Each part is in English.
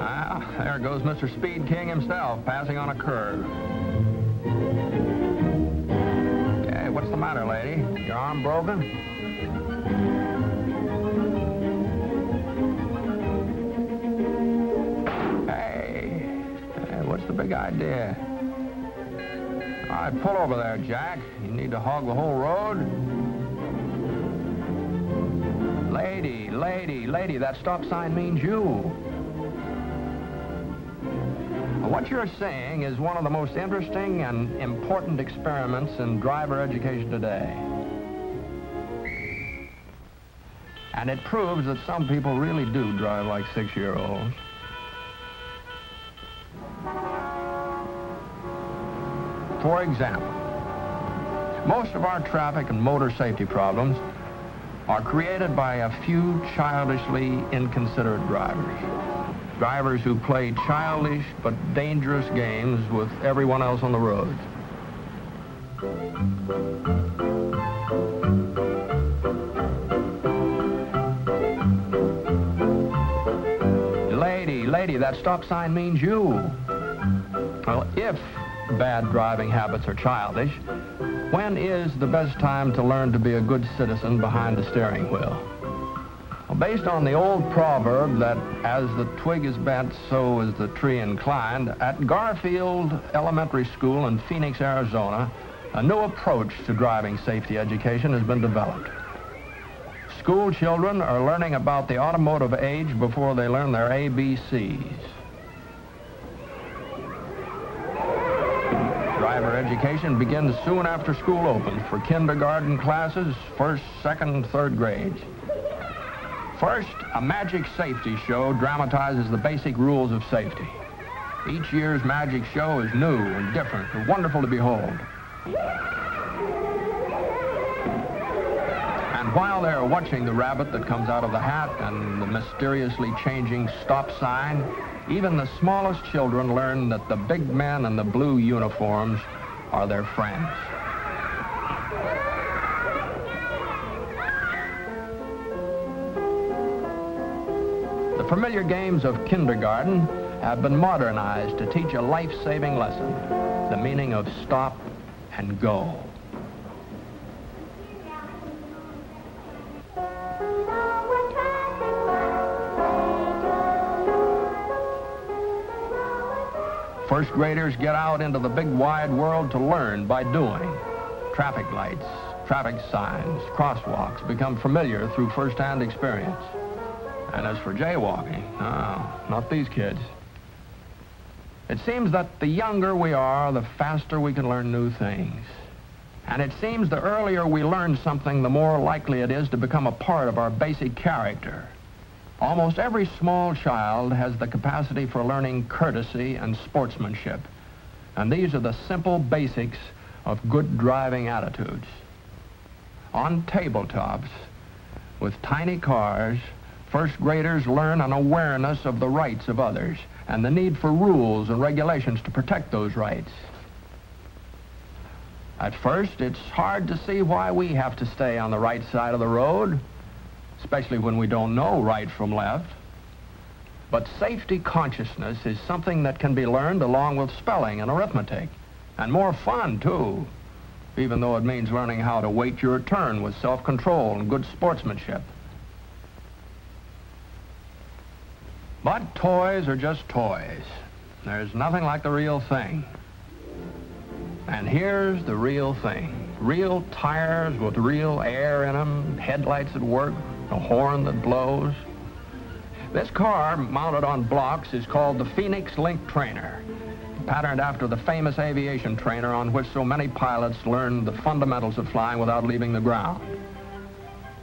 Well, there goes Mr. Speed King himself, passing on a curve. Hey, what's the matter, lady? Your arm broken? Hey, what's the big idea? All right, pull over there, Jack. You need to hog the whole road? Lady, that stop sign means you. What you're seeing is one of the most interesting and important experiments in driver education today. And it proves that some people really do drive like 6-year-olds. For example, most of our traffic and motor safety problems are created by a few childishly inconsiderate drivers. Drivers who play childish but dangerous games with everyone else on the road. Lady, that stop sign means you. Well, if bad driving habits are childish, when is the best time to learn to be a good citizen behind the steering wheel? Well, based on the old proverb that as the twig is bent, so is the tree inclined, at Garfield Elementary School in Phoenix, Arizona, a new approach to driving safety education has been developed. School children are learning about the automotive age before they learn their ABCs. Driver education begins soon after school opens for kindergarten classes, first, second, and third grades. First, a magic safety show dramatizes the basic rules of safety. Each year's magic show is new and different and wonderful to behold. And while they're watching the rabbit that comes out of the hat and the mysteriously changing stop sign, even the smallest children learn that the big men in the blue uniforms are their friends. The familiar games of kindergarten have been modernized to teach a life-saving lesson, the meaning of stop and go. First graders get out into the big wide world to learn by doing. Traffic lights, traffic signs, crosswalks become familiar through first-hand experience. And as for jaywalking, no, not these kids. It seems that the younger we are, the faster we can learn new things. And it seems the earlier we learn something, the more likely it is to become a part of our basic character. Almost every small child has the capacity for learning courtesy and sportsmanship. And these are the simple basics of good driving attitudes. On tabletops, with tiny cars, first graders learn an awareness of the rights of others and the need for rules and regulations to protect those rights. At first, it's hard to see why we have to stay on the right side of the road, especially when we don't know right from left. But safety consciousness is something that can be learned along with spelling and arithmetic, and more fun, too, even though it means learning how to wait your turn with self-control and good sportsmanship. But toys are just toys. There's nothing like the real thing. And here's the real thing. Real tires with real air in them, headlights that work, a horn that blows. This car, mounted on blocks, is called the Phoenix Link Trainer, patterned after the famous aviation trainer on which so many pilots learned the fundamentals of flying without leaving the ground.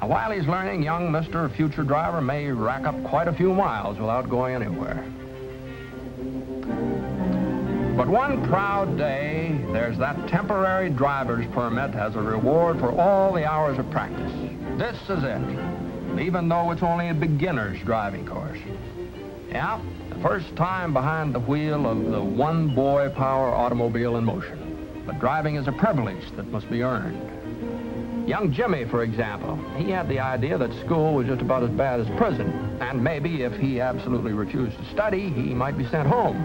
Now, while he's learning, young Mr. Future Driver may rack up quite a few miles without going anywhere. But one proud day, there's that temporary driver's permit as a reward for all the hours of practice. This is it, even though it's only a beginner's driving course. Yeah, the first time behind the wheel of the one boy power automobile in motion. But driving is a privilege that must be earned. Young Jimmy, for example, he had the idea that school was just about as bad as prison. And maybe if he absolutely refused to study, he might be sent home.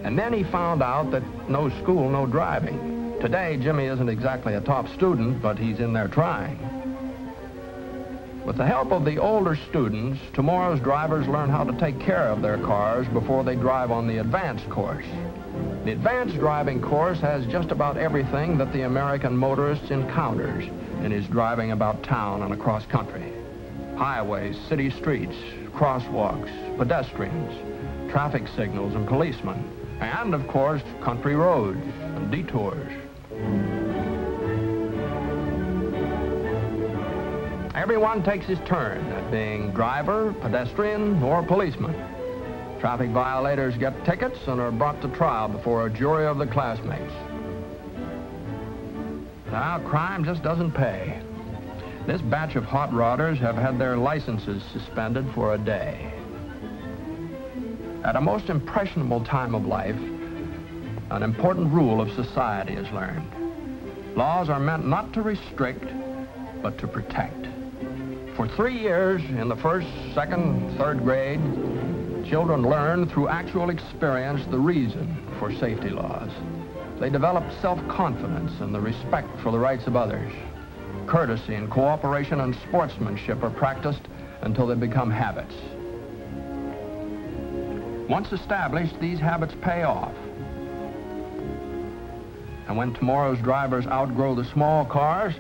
And then he found out that no school, no driving. Today, Jimmy isn't exactly a top student, but he's in there trying. With the help of the older students, tomorrow's drivers learn how to take care of their cars before they drive on the advanced course. The advanced driving course has just about everything that the American motorist encounters in his driving about town and across country. Highways, city streets, crosswalks, pedestrians, traffic signals and policemen, and, of course, country roads and detours. Everyone takes his turn at being driver, pedestrian, or policeman. Traffic violators get tickets and are brought to trial before a jury of the classmates. Now, crime just doesn't pay. This batch of hot rodders have had their licenses suspended for a day. At a most impressionable time of life, an important rule of society is learned. Laws are meant not to restrict, but to protect. For 3 years, in the first, second, third grade, children learn through actual experience the reason for safety laws. They develop self-confidence and the respect for the rights of others. Courtesy and cooperation and sportsmanship are practiced until they become habits. Once established, these habits pay off. And when tomorrow's drivers outgrow the small cars,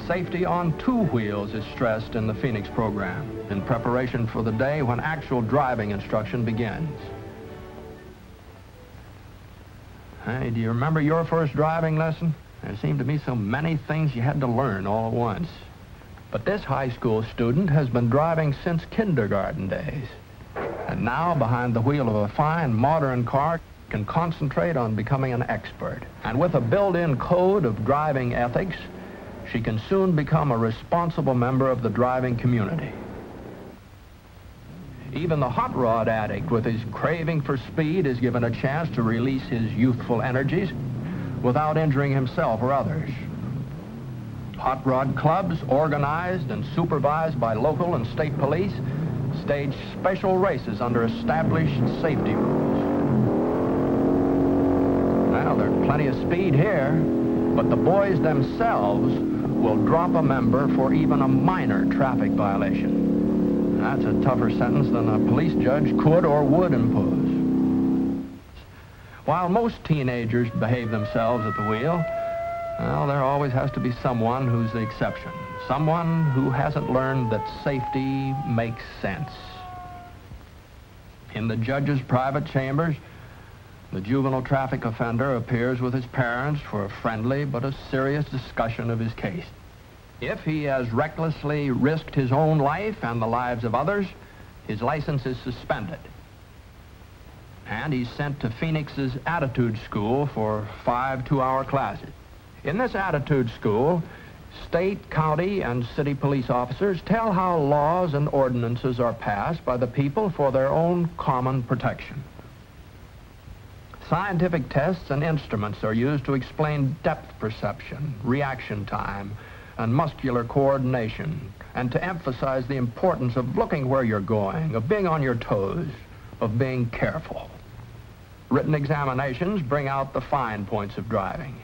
safety on 2 wheels is stressed in the Phoenix program in preparation for the day when actual driving instruction begins. Hey, do you remember your first driving lesson? There seemed to be so many things you had to learn all at once. But this high school student has been driving since kindergarten days. And now, behind the wheel of a fine, modern car, can concentrate on becoming an expert. And with a built-in code of driving ethics, she can soon become a responsible member of the driving community. Even the hot rod addict with his craving for speed is given a chance to release his youthful energies without injuring himself or others. Hot rod clubs, organized and supervised by local and state police, stage special races under established safety rules. Well, there's plenty of speed here, but the boys themselves will drop a member for even a minor traffic violation. That's a tougher sentence than a police judge could or would impose. While most teenagers behave themselves at the wheel, well, there always has to be someone who's the exception. Someone who hasn't learned that safety makes sense. In the judge's private chambers, the juvenile traffic offender appears with his parents for a friendly but a serious discussion of his case. If he has recklessly risked his own life and the lives of others, his license is suspended. And he's sent to Phoenix's attitude school for 5 2-hour classes. In this attitude school, state, county, and city police officers tell how laws and ordinances are passed by the people for their own common protection. Scientific tests and instruments are used to explain depth perception, reaction time, and muscular coordination, and to emphasize the importance of looking where you're going, of being on your toes, of being careful. Written examinations bring out the fine points of driving.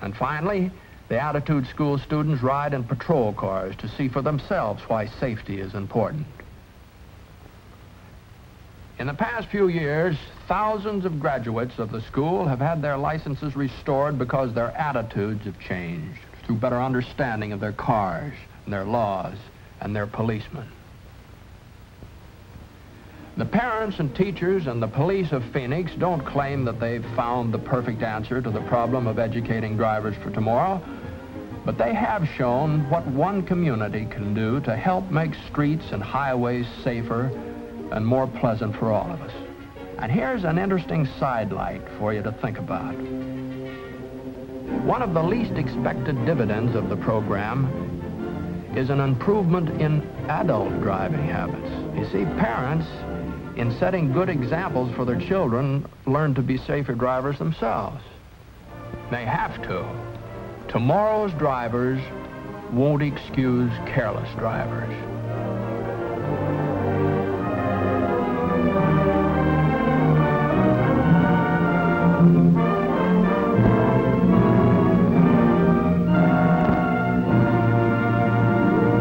And finally, the attitude school students ride in patrol cars to see for themselves why safety is important. In the past few years, thousands of graduates of the school have had their licenses restored because their attitudes have changed through better understanding of their cars, and their laws, and their policemen. The parents and teachers and the police of Phoenix don't claim that they've found the perfect answer to the problem of educating drivers for tomorrow, but they have shown what one community can do to help make streets and highways safer and more pleasant for all of us. And here's an interesting sidelight for you to think about. One of the least expected dividends of the program is an improvement in adult driving habits. You see, parents, in setting good examples for their children, learn to be safer drivers themselves. They have to. Tomorrow's drivers won't excuse careless drivers.